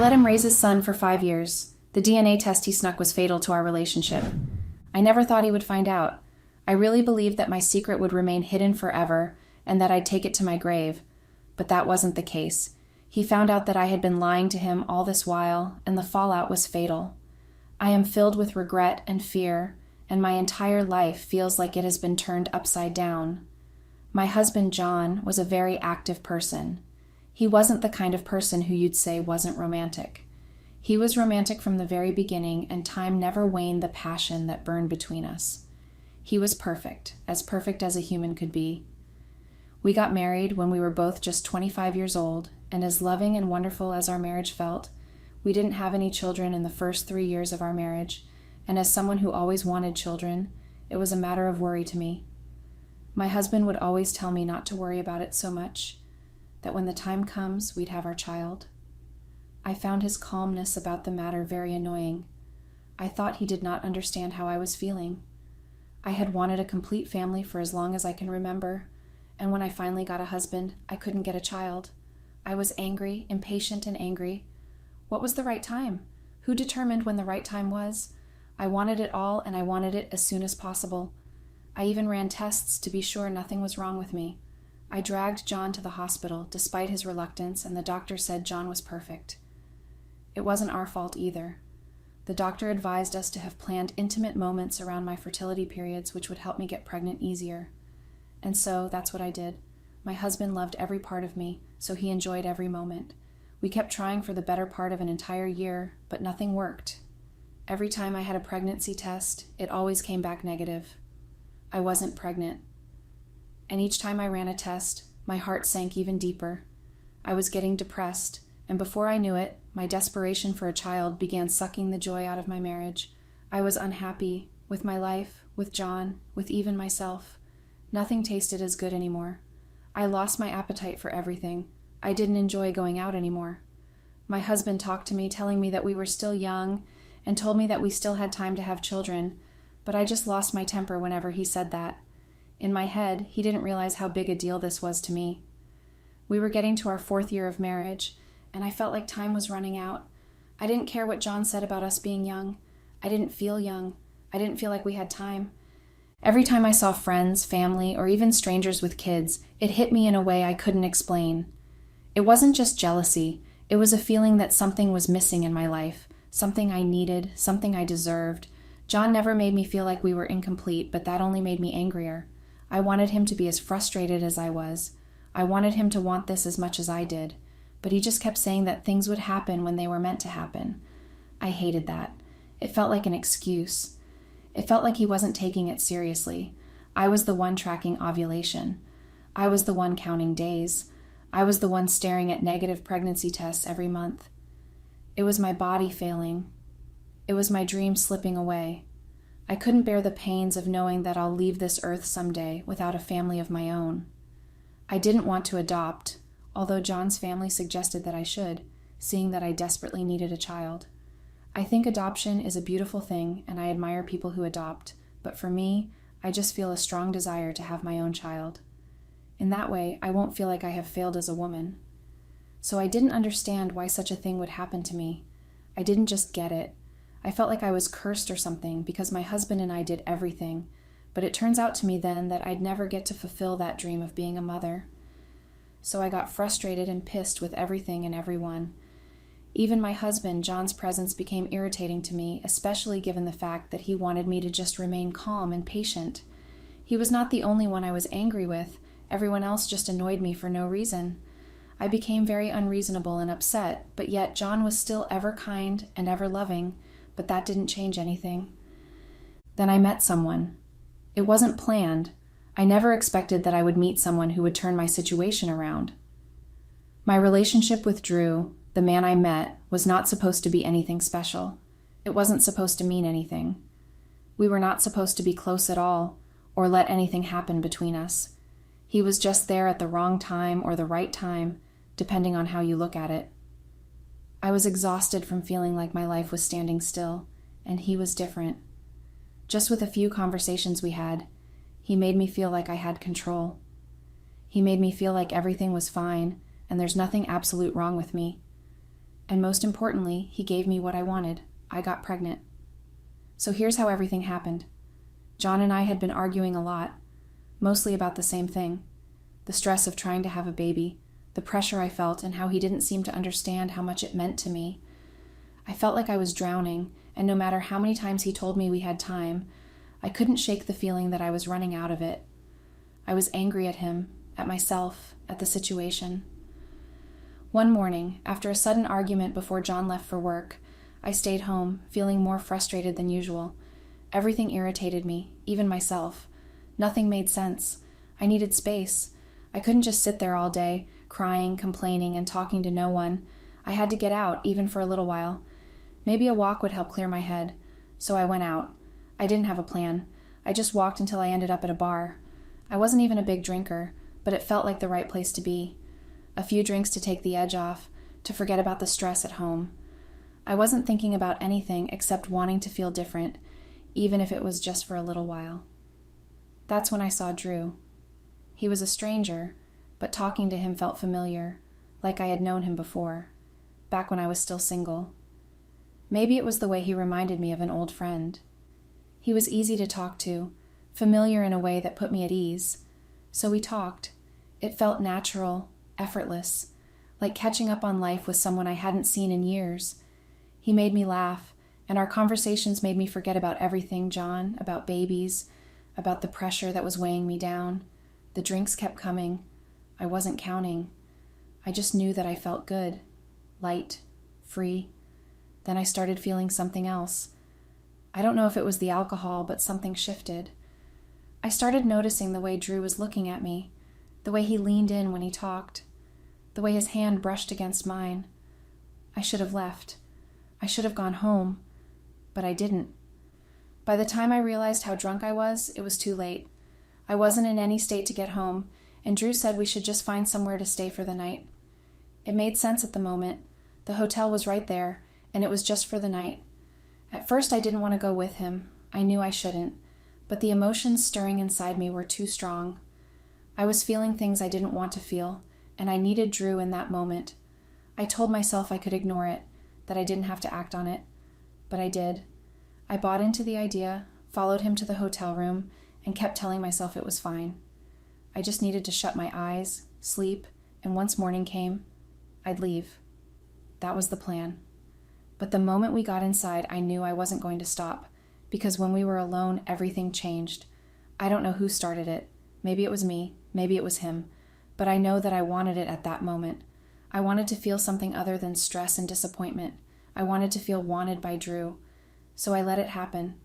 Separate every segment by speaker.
Speaker 1: let him raise his son for 5 years. The DNA test he snuck was fatal to our relationship. I never thought he would find out. I really believed that my secret would remain hidden forever and that I'd take it to my grave. But that wasn't the case. He found out that I had been lying to him all this while, and the fallout was fatal. I am filled with regret and fear, and my entire life feels like it has been turned upside down. My husband, John, was a very active person. He wasn't the kind of person who you'd say wasn't romantic. He was romantic from the very beginning, and time never waned the passion that burned between us. He was perfect as a human could be. We got married when we were both just 25 years old, and as loving and wonderful as our marriage felt, we didn't have any children in the first 3 years of our marriage, and as someone who always wanted children, it was a matter of worry to me. My husband would always tell me not to worry about it so much, that when the time comes, we'd have our child. I found his calmness about the matter very annoying. I thought he did not understand how I was feeling. I had wanted a complete family for as long as I can remember, and when I finally got a husband, I couldn't get a child. I was angry, impatient and angry. What was the right time? Who determined when the right time was? I wanted it all, and I wanted it as soon as possible. I even ran tests to be sure nothing was wrong with me. I dragged John to the hospital, despite his reluctance, and the doctor said John was perfect. It wasn't our fault either. The doctor advised us to have planned intimate moments around my fertility periods, which would help me get pregnant easier. And so that's what I did. My husband loved every part of me, so he enjoyed every moment. We kept trying for the better part of an entire year, but nothing worked. Every time I had a pregnancy test, it always came back negative. I wasn't pregnant. And each time I ran a test, my heart sank even deeper. I was getting depressed, and before I knew it, my desperation for a child began sucking the joy out of my marriage. I was unhappy with my life, with John, with even myself. Nothing tasted as good anymore. I lost my appetite for everything. I didn't enjoy going out anymore. My husband talked to me, telling me that we were still young, and told me that we still had time to have children, but I just lost my temper whenever he said that. In my head, he didn't realize how big a deal this was to me. We were getting to our 4th year of marriage, and I felt like time was running out. I didn't care what John said about us being young. I didn't feel young. I didn't feel like we had time. Every time I saw friends, family, or even strangers with kids, it hit me in a way I couldn't explain. It wasn't just jealousy. It was a feeling that something was missing in my life, something I needed, something I deserved. John never made me feel like we were incomplete, but that only made me angrier. I wanted him to be as frustrated as I was. I wanted him to want this as much as I did, but he just kept saying that things would happen when they were meant to happen. I hated that. It felt like an excuse. It felt like he wasn't taking it seriously. I was the one tracking ovulation. I was the one counting days. I was the one staring at negative pregnancy tests every month. It was my body failing. It was my dream slipping away. I couldn't bear the pains of knowing that I'll leave this earth someday without a family of my own. I didn't want to adopt, although John's family suggested that I should, seeing that I desperately needed a child. I think adoption is a beautiful thing, and I admire people who adopt, but for me, I just feel a strong desire to have my own child. In that way, I won't feel like I have failed as a woman. So I didn't understand why such a thing would happen to me. I didn't just get it. I felt like I was cursed or something because my husband and I did everything, but it turns out to me then that I'd never get to fulfill that dream of being a mother. So I got frustrated and pissed with everything and everyone. Even my husband, John's presence became irritating to me, especially given the fact that he wanted me to just remain calm and patient. He was not the only one I was angry with. Everyone else just annoyed me for no reason. I became very unreasonable and upset, but yet John was still ever kind and ever loving, but that didn't change anything. Then I met someone. It wasn't planned. I never expected that I would meet someone who would turn my situation around. My relationship with Drew, the man I met, was not supposed to be anything special. It wasn't supposed to mean anything. We were not supposed to be close at all, or let anything happen between us. He was just there at the wrong time or the right time, depending on how you look at it. I was exhausted from feeling like my life was standing still, and he was different. Just with a few conversations we had, he made me feel like I had control. He made me feel like everything was fine, and there's nothing absolute wrong with me. And most importantly, he gave me what I wanted. I got pregnant. So here's how everything happened. John and I had been arguing a lot, mostly about the same thing. The stress of trying to have a baby, the pressure I felt, and how he didn't seem to understand how much it meant to me. I felt like I was drowning, and no matter how many times he told me we had time, I couldn't shake the feeling that I was running out of it. I was angry at him, at myself, at the situation. One morning, after a sudden argument before John left for work, I stayed home, feeling more frustrated than usual. Everything irritated me, even myself. Nothing made sense. I needed space. I couldn't just sit there all day, crying, complaining, and talking to no one. I had to get out, even for a little while. Maybe a walk would help clear my head. So I went out. I didn't have a plan. I just walked until I ended up at a bar. I wasn't even a big drinker, but it felt like the right place to be. A few drinks to take the edge off, to forget about the stress at home. I wasn't thinking about anything except wanting to feel different, even if it was just for a little while. That's when I saw Drew. He was a stranger, but talking to him felt familiar, like I had known him before, back when I was still single. Maybe it was the way he reminded me of an old friend. He was easy to talk to, familiar in a way that put me at ease. So we talked. It felt natural, effortless, like catching up on life with someone I hadn't seen in years. He made me laugh, and our conversations made me forget about everything, John, about babies, about the pressure that was weighing me down. The drinks kept coming. I wasn't counting. I just knew that I felt good, light, free. Then I started feeling something else. I don't know if it was the alcohol, but something shifted. I started noticing the way Drew was looking at me, the way he leaned in when he talked, the way his hand brushed against mine. I should have left. I should have gone home, but I didn't. By the time I realized how drunk I was, it was too late. I wasn't in any state to get home, and Drew said we should just find somewhere to stay for the night. It made sense at the moment. The hotel was right there, and it was just for the night. At first I didn't want to go with him. I knew I shouldn't, but the emotions stirring inside me were too strong. I was feeling things I didn't want to feel, and I needed Drew in that moment. I told myself I could ignore it, that I didn't have to act on it, but I did. I bought into the idea, followed him to the hotel room, and kept telling myself it was fine. I just needed to shut my eyes, sleep, and once morning came, I'd leave. That was the plan. But the moment we got inside, I knew I wasn't going to stop, because when we were alone, everything changed. I don't know who started it. Maybe it was me, maybe it was him, but I know that I wanted it at that moment. I wanted to feel something other than stress and disappointment. I wanted to feel wanted by Drew. So I let it happen.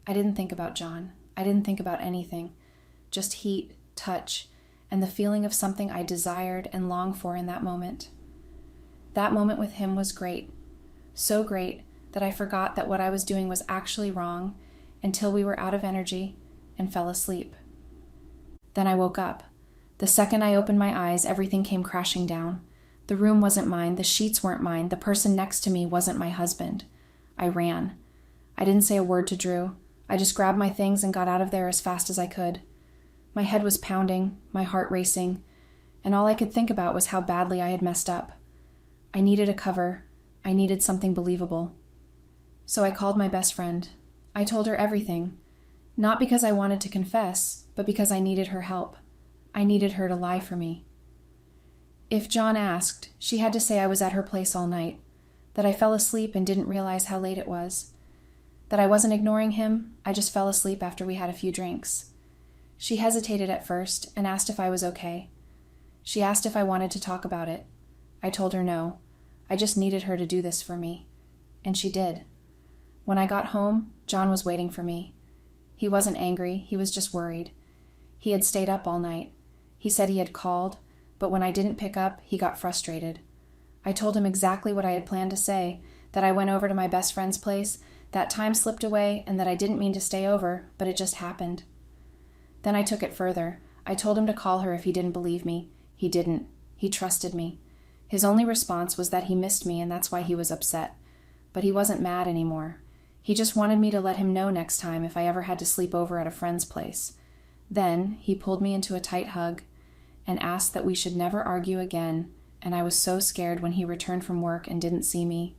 Speaker 1: I didn't think about John. I didn't think about anything. Just heat, touch, and the feeling of something I desired and longed for in that moment. That moment with him was great. So great that I forgot that what I was doing was actually wrong until we were out of energy and fell asleep. Then I woke up. The second I opened my eyes, everything came crashing down. The room wasn't mine, the sheets weren't mine, the person next to me wasn't my husband. I ran. I didn't say a word to Drew. I just grabbed my things and got out of there as fast as I could. My head was pounding, my heart racing, and all I could think about was how badly I had messed up. I needed a cover. I needed something believable. So I called my best friend. I told her everything, not because I wanted to confess, but because I needed her help. I needed her to lie for me. If John asked, she had to say I was at her place all night, that I fell asleep and didn't realize how late it was, that I wasn't ignoring him, I just fell asleep after we had a few drinks. She hesitated at first and asked if I was okay. She asked if I wanted to talk about it. I told her no. I just needed her to do this for me. And she did. When I got home, John was waiting for me. He wasn't angry, he was just worried. He had stayed up all night. He said he had called, but when I didn't pick up, he got frustrated. I told him exactly what I had planned to say, that I went over to my best friend's place, that time slipped away, and that I didn't mean to stay over, but it just happened. Then I took it further. I told him to call her if he didn't believe me. He didn't. He trusted me. His only response was that he missed me and that's why he was upset. But he wasn't mad anymore. He just wanted me to let him know next time if I ever had to sleep over at a friend's place. Then he pulled me into a tight hug and asked that we should never argue again and I was so scared when he returned from work and didn't see me.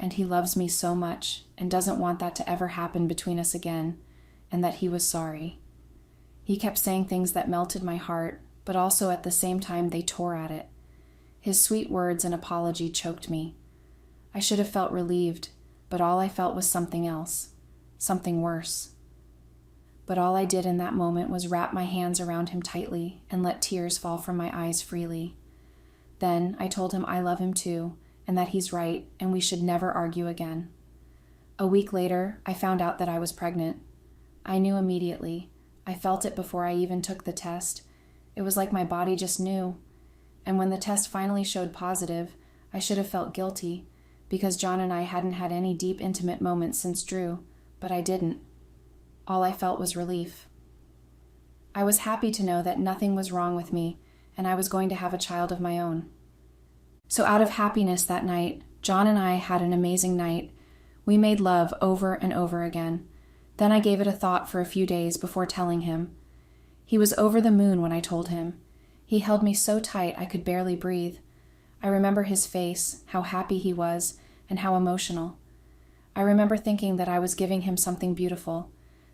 Speaker 1: And he loves me so much and doesn't want that to ever happen between us again, and that he was sorry. He kept saying things that melted my heart, but also at the same time they tore at it. His sweet words and apology choked me. I should have felt relieved, but all I felt was something else, something worse. But all I did in that moment was wrap my hands around him tightly and let tears fall from my eyes freely. Then I told him I love him too, and that he's right, and we should never argue again. A week later, I found out that I was pregnant. I knew immediately. I felt it before I even took the test. It was like my body just knew. And when the test finally showed positive, I should have felt guilty, because John and I hadn't had any deep, intimate moments since Drew, but I didn't. All I felt was relief. I was happy to know that nothing was wrong with me, and I was going to have a child of my own. So out of happiness that night, John and I had an amazing night. We made love over and over again. Then I gave it a thought for a few days before telling him. He was over the moon when I told him. He held me so tight I could barely breathe. I remember his face, how happy he was, and how emotional. I remember thinking that I was giving him something beautiful,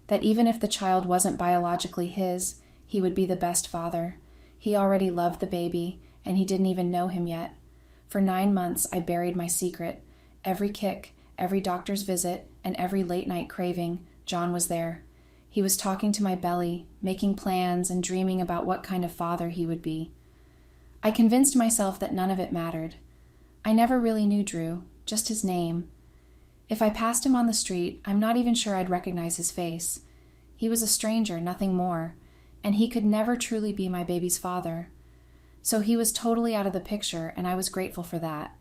Speaker 1: that even if the child wasn't biologically his, he would be the best father. He already loved the baby, and he didn't even know him yet. For 9 months, I buried my secret. Every kick, every doctor's visit, and every late-night craving, John was there. He was talking to my belly, making plans, and dreaming about what kind of father he would be. I convinced myself that none of it mattered. I never really knew Drew, just his name. If I passed him on the street, I'm not even sure I'd recognize his face. He was a stranger, nothing more, and he could never truly be my baby's father. So he was totally out of the picture, and I was grateful for that.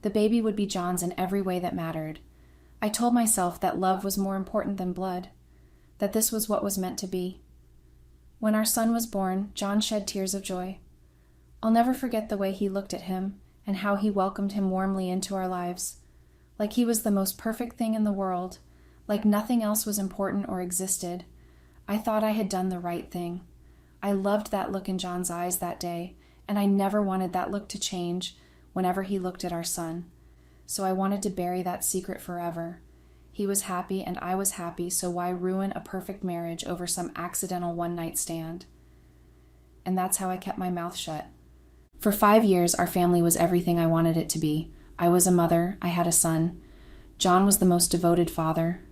Speaker 1: The baby would be John's in every way that mattered. I told myself that love was more important than blood, that this was what was meant to be. When our son was born, John shed tears of joy. I'll never forget the way he looked at him and how he welcomed him warmly into our lives, like he was the most perfect thing in the world, like nothing else was important or existed. I thought I had done the right thing. I loved that look in John's eyes that day, and I never wanted that look to change whenever he looked at our son. So I wanted to bury that secret forever. He was happy and I was happy, so why ruin a perfect marriage over some accidental one-night stand? And that's how I kept my mouth shut. For 5 years, our family was everything I wanted it to be. I was a mother, I had a son. John was the most devoted father.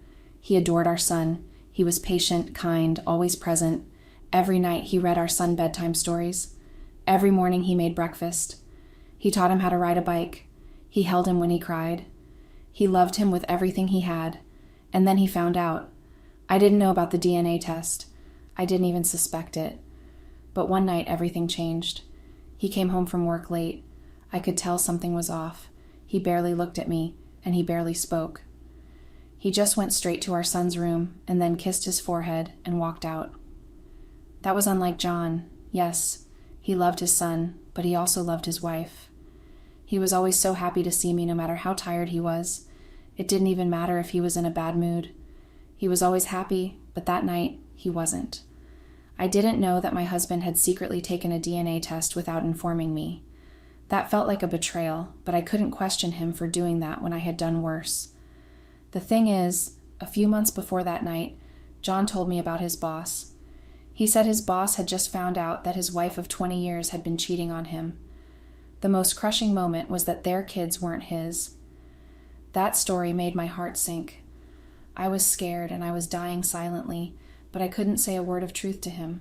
Speaker 1: He adored our son. He was patient, kind, always present. Every night he read our son bedtime stories. Every morning he made breakfast. He taught him how to ride a bike. He held him when he cried. He loved him with everything he had. And then he found out. I didn't know about the DNA test. I didn't even suspect it. But one night everything changed. He came home from work late. I could tell something was off. He barely looked at me, and he barely spoke. He just went straight to our son's room and then kissed his forehead and walked out. That was unlike John. Yes, he loved his son, but he also loved his wife. He was always so happy to see me no matter how tired he was. It didn't even matter if he was in a bad mood. He was always happy, but that night he wasn't. I didn't know that my husband had secretly taken a DNA test without informing me. That felt like a betrayal, but I couldn't question him for doing that when I had done worse. The thing is, a few months before that night, John told me about his boss. He said his boss had just found out that his wife of 20 years had been cheating on him. The most crushing moment was that their kids weren't his. That story made my heart sink. I was scared and I was dying silently, but I couldn't say a word of truth to him.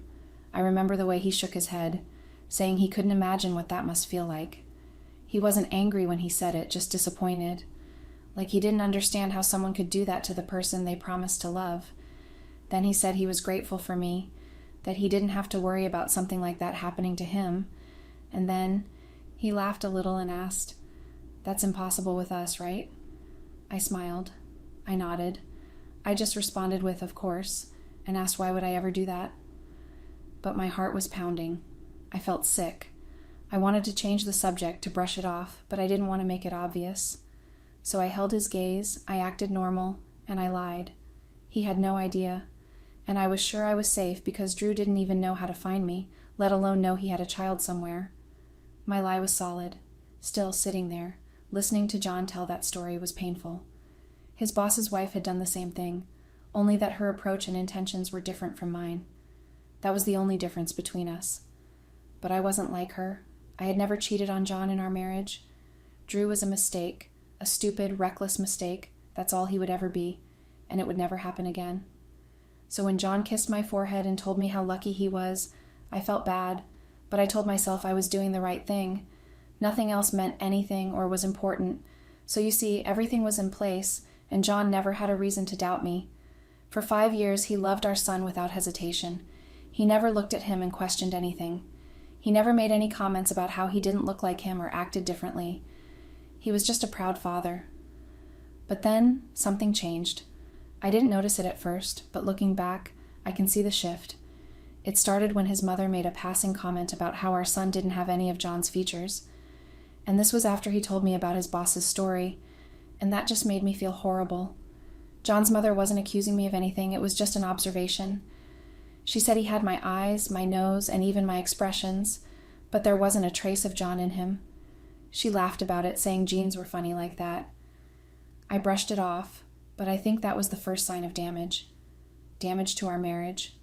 Speaker 1: I remember the way he shook his head, saying he couldn't imagine what that must feel like. He wasn't angry when he said it, just disappointed. Like he didn't understand how someone could do that to the person they promised to love. Then he said he was grateful for me, that he didn't have to worry about something like that happening to him. And then he laughed a little and asked, "That's impossible with us, right?" I smiled. I nodded. I just responded with, "Of course," and asked why would I ever do that. But my heart was pounding. I felt sick. I wanted to change the subject, to brush it off, but I didn't want to make it obvious. So I held his gaze, I acted normal, and I lied. He had no idea. And I was sure I was safe because Drew didn't even know how to find me, let alone know he had a child somewhere. My lie was solid. Still sitting there, listening to John tell that story was painful. His boss's wife had done the same thing, only that her approach and intentions were different from mine. That was the only difference between us. But I wasn't like her. I had never cheated on John in our marriage. Drew was a mistake, a stupid, reckless mistake. That's all he would ever be, and it would never happen again. So when John kissed my forehead and told me how lucky he was, I felt bad, but I told myself I was doing the right thing. Nothing else meant anything or was important. So you see, everything was in place, and John never had a reason to doubt me. For 5 years, he loved our son without hesitation. He never looked at him and questioned anything. He never made any comments about how he didn't look like him or acted differently. He was just a proud father. But then, something changed. I didn't notice it at first, but looking back, I can see the shift. It started when his mother made a passing comment about how our son didn't have any of John's features. And this was after he told me about his boss's story, and that just made me feel horrible. John's mother wasn't accusing me of anything, it was just an observation. She said he had my eyes, my nose, and even my expressions, but there wasn't a trace of John in him. She laughed about it, saying genes were funny like that. I brushed it off, but I think that was the first sign of damage. Damage to our marriage.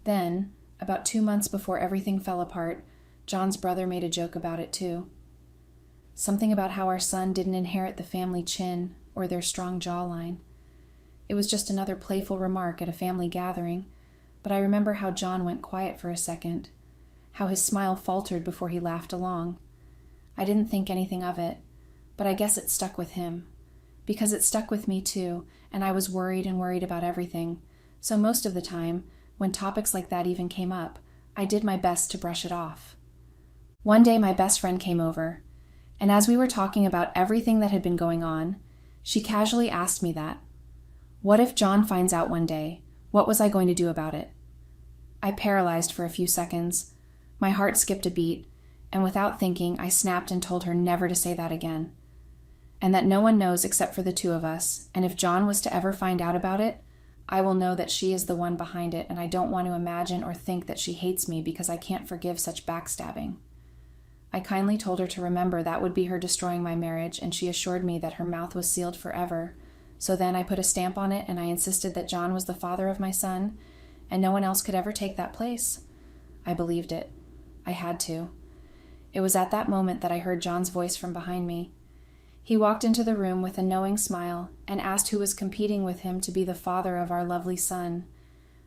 Speaker 1: Then, about 2 months before everything fell apart, John's brother made a joke about it too. Something about how our son didn't inherit the family chin or their strong jawline. It was just another playful remark at a family gathering, but I remember how John went quiet for a second, how his smile faltered before he laughed along. I didn't think anything of it, but I guess it stuck with him, because it stuck with me too, and I was worried about everything, so most of the time, when topics like that even came up, I did my best to brush it off. One day my best friend came over, and as we were talking about everything that had been going on, she casually asked me that. What if John finds out one day? What was I going to do about it? I paralyzed for a few seconds. My heart skipped a beat, and without thinking, I snapped and told her never to say that again. And that no one knows except for the two of us, and if John was to ever find out about it, I will know that she is the one behind it, and I don't want to imagine or think that she hates me because I can't forgive such backstabbing. I kindly told her to remember that would be her destroying my marriage, and she assured me that her mouth was sealed forever. So then I put a stamp on it, and I insisted that John was the father of my son, and no one else could ever take that place. I believed it. I had to. It was at that moment that I heard John's voice from behind me. He walked into the room with a knowing smile and asked who was competing with him to be the father of our lovely son.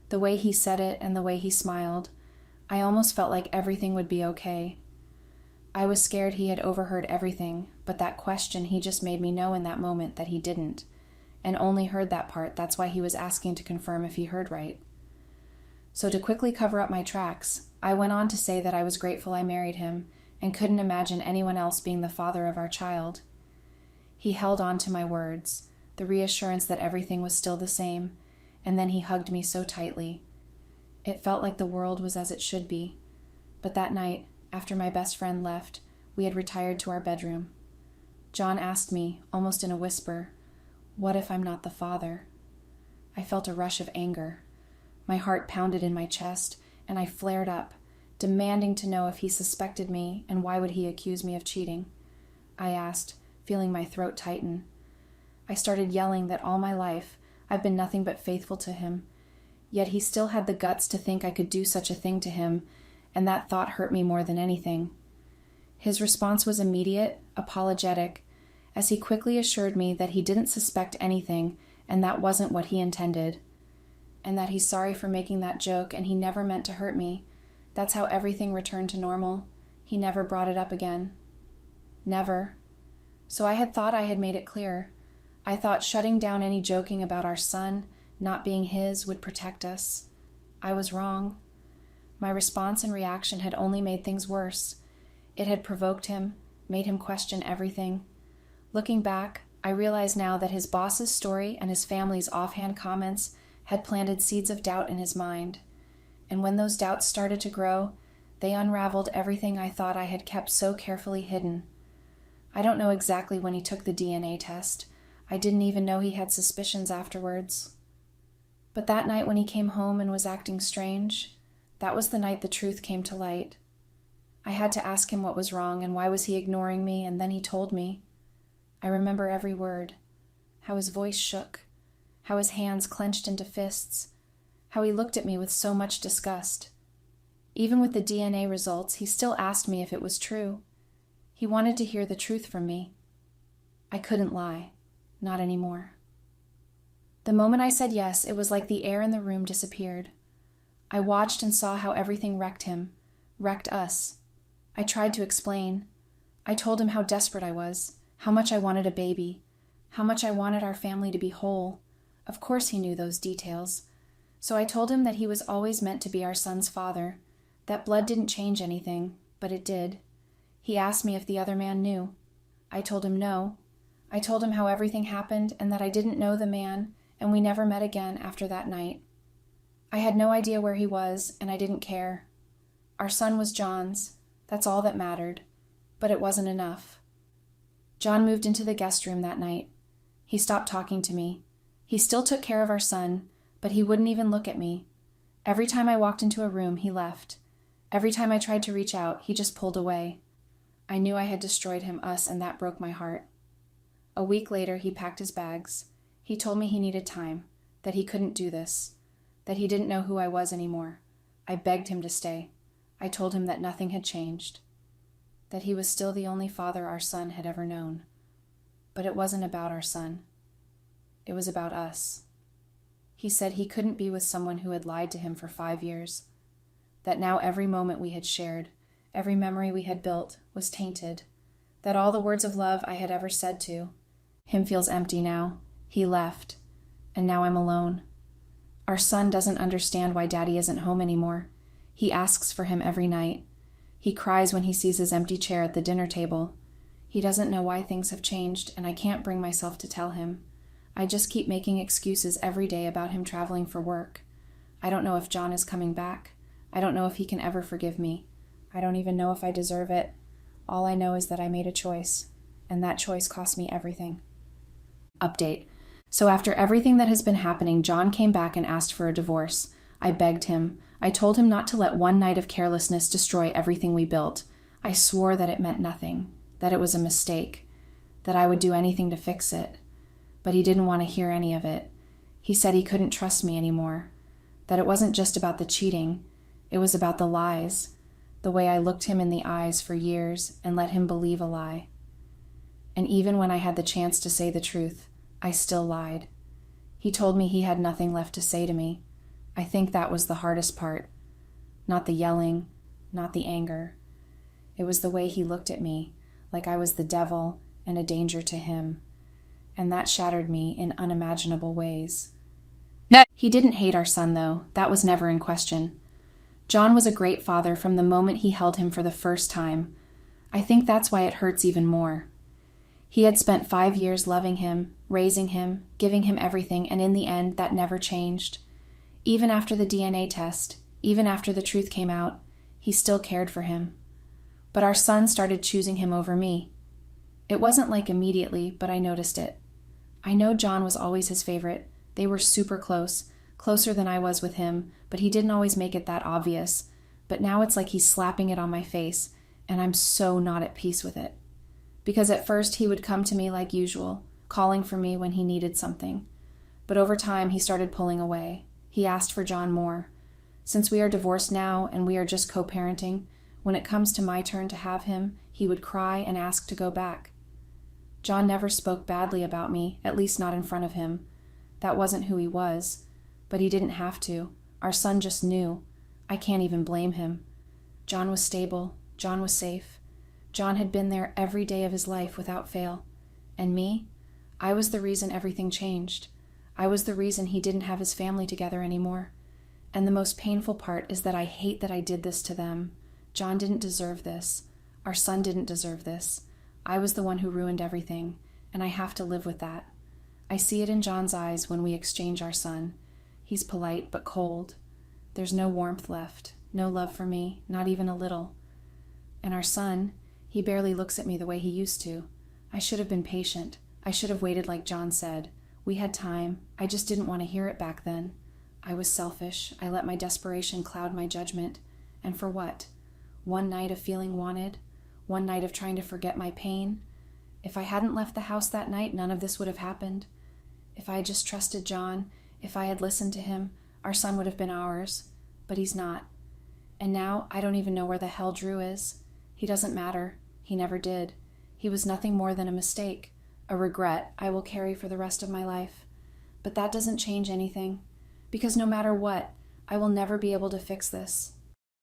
Speaker 1: The way he said it and the way he smiled, I almost felt like everything would be okay. I was scared he had overheard everything, but that question he just made me know in that moment that he didn't, and only heard that part. That's why he was asking to confirm if he heard right. So to quickly cover up my tracks, I went on to say that I was grateful I married him and couldn't imagine anyone else being the father of our child. He held on to my words, the reassurance that everything was still the same, and then he hugged me so tightly. It felt like the world was as it should be. But that night, after my best friend left, we had retired to our bedroom. John asked me, almost in a whisper, "What if I'm not the father?" I felt a rush of anger. My heart pounded in my chest, and I flared up, demanding to know if he suspected me and why would he accuse me of cheating. I asked, feeling my throat tighten. I started yelling that all my life I've been nothing but faithful to him, yet he still had the guts to think I could do such a thing to him, and that thought hurt me more than anything. His response was immediate, apologetic, as he quickly assured me that he didn't suspect anything and that wasn't what he intended, and that he's sorry for making that joke and he never meant to hurt me. That's how everything returned to normal. He never brought it up again. Never. So I had thought I had made it clear. I thought shutting down any joking about our son not being his would protect us. I was wrong. My response and reaction had only made things worse. It had provoked him, made him question everything. Looking back, I realize now that his boss's story and his family's offhand comments had planted seeds of doubt in his mind. And when those doubts started to grow, they unraveled everything I thought I had kept so carefully hidden. I don't know exactly when he took the DNA test. I didn't even know he had suspicions afterwards. But that night when he came home and was acting strange, that was the night the truth came to light. I had to ask him what was wrong and why was he ignoring me, and then he told me. I remember every word, how his voice shook, how his hands clenched into fists, how he looked at me with so much disgust. Even with the DNA results, he still asked me if it was true. He wanted to hear the truth from me. I couldn't lie, not anymore. The moment I said yes, it was like the air in the room disappeared. I watched and saw how everything wrecked him, wrecked us. I tried to explain. I told him how desperate I was, how much I wanted a baby, how much I wanted our family to be whole. Of course he knew those details. So I told him that he was always meant to be our son's father, that blood didn't change anything, but it did. He asked me if the other man knew. I told him no. I told him how everything happened and that I didn't know the man, and we never met again after that night. I had no idea where he was, and I didn't care. Our son was John's. That's all that mattered. But it wasn't enough. John moved into the guest room that night. He stopped talking to me. He still took care of our son, but he wouldn't even look at me. Every time I walked into a room, he left. Every time I tried to reach out, he just pulled away. I knew I had destroyed him, and that broke my heart. A week later, he packed his bags. He told me he needed time, that he couldn't do this, that he didn't know who I was anymore. I begged him to stay. I told him that nothing had changed, that he was still the only father our son had ever known. But it wasn't about our son. It was about us. He said he couldn't be with someone who had lied to him for 5 years, that now every moment we had shared, every memory we had built, was tainted, that all the words of love I had ever said to him feels empty now. He left, and now I'm alone. Our son doesn't understand why Daddy isn't home anymore. He asks for him every night. He cries when he sees his empty chair at the dinner table. He doesn't know why things have changed, and I can't bring myself to tell him. I just keep making excuses every day about him traveling for work. I don't know if John is coming back. I don't know if he can ever forgive me. I don't even know if I deserve it. All I know is that I made a choice, and that choice cost me everything. Update. So after everything that has been happening, John came back and asked for a divorce. I begged him. I told him not to let one night of carelessness destroy everything we built. I swore that it meant nothing, that it was a mistake, that I would do anything to fix it. But he didn't want to hear any of it. He said he couldn't trust me anymore, that it wasn't just about the cheating, it was about the lies, the way I looked him in the eyes for years and let him believe a lie. And even when I had the chance to say the truth, I still lied. He told me he had nothing left to say to me. I think that was the hardest part. Not the yelling, not the anger. It was the way he looked at me, like I was the devil and a danger to him. And that shattered me in unimaginable ways. No. He didn't hate our son, though. That was never in question. John was a great father from the moment he held him for the first time. I think that's why it hurts even more. He had spent 5 years loving him, raising him, giving him everything, and in the end, that never changed. Even after the DNA test, even after the truth came out, he still cared for him. But our son started choosing him over me. It wasn't like immediately, but I noticed it. I know John was always his favorite. They were super close, closer than I was with him, but he didn't always make it that obvious. But now it's like he's slapping it on my face, and I'm so not at peace with it. Because at first he would come to me like usual, calling for me when he needed something. But over time he started pulling away. He asked for John more. Since we are divorced now and we are just co-parenting, when it comes to my turn to have him, he would cry and ask to go back. John never spoke badly about me, at least not in front of him. That wasn't who he was. But he didn't have to. Our son just knew. I can't even blame him. John was stable. John was safe. John had been there every day of his life without fail. And me? I was the reason everything changed. I was the reason he didn't have his family together anymore. And the most painful part is that I hate that I did this to them. John didn't deserve this. Our son didn't deserve this. I was the one who ruined everything, and I have to live with that. I see it in John's eyes when we exchange our son. He's polite but cold. There's no warmth left, no love for me, not even a little. And our son, he barely looks at me the way he used to. I should have been patient. I should have waited like John said. We had time. I just didn't want to hear it back then. I was selfish. I let my desperation cloud my judgment. And for what? One night of feeling wanted. One night of trying to forget my pain. If I hadn't left the house that night, none of this would have happened. If I had just trusted John, if I had listened to him, our son would have been ours. But he's not. And now I don't even know where the hell Drew is. He doesn't matter. He never did. He was nothing more than a mistake, a regret I will carry for the rest of my life. But that doesn't change anything, because no matter what, I will never be able to fix this.